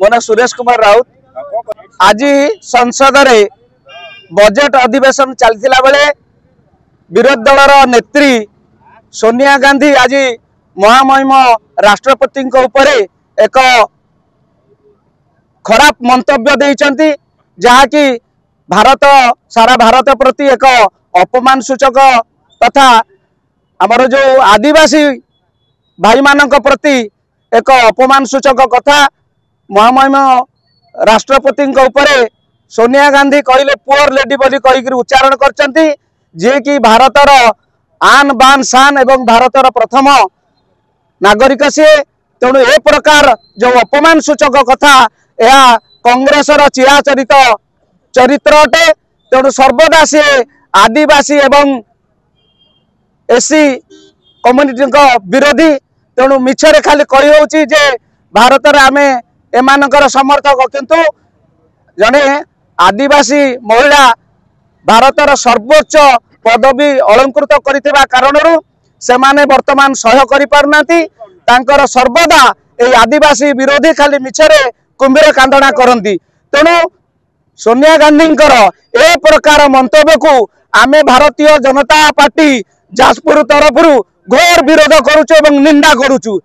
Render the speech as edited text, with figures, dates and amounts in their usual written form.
मो ना सुरेश कुमार राउत। आज संसद रे बजेट अधिवेशन चलता बेले विरोधी दलर नेत्री सोनिया गांधी आज महामहिम राष्ट्रपति एक खराब मंतव्य देइचंती जहाँकि भारत सारा भारत प्रति एक अपमान सूचक तथा आमर जो आदिवासी भाई मानक प्रति एक अपमान सूचक कथा महामहिम राष्ट्रपति सोनिया गांधी कहले पुअर लेडी बोली कही उच्चारण करचंती जे कि भारतर आन बान शान एवं भारतर प्रथम नागरिक सी तेणु ए प्रकार जो अपमान सूचक कथा यह कांग्रेसर चिराचरित चरित्र अटे। तेणु सर्वदा सी आदिवासी एवं एससी कम्युनिटी विरोधी तेणु मिछरे खाली कही होउची जे भारत रे आमे एमानकर समर्थक किंतु जने आदिवासी महिला भारतर सर्वोच्च पदवी अलंकृत करिथिबा कारणरू सेमाने वर्तमान सह्य करि पारनाती तांकर सर्वदा ए आदिवासी विरोधी खाली मिछरे कुंभीर कांदना करंती। तेणु सोनिया गांधींकर ए प्रकार मंतव्य को आमे भारतीय जनता पार्टी जाजपुर तरफ घोर विरोध करुचु एवं निंदा करुचु।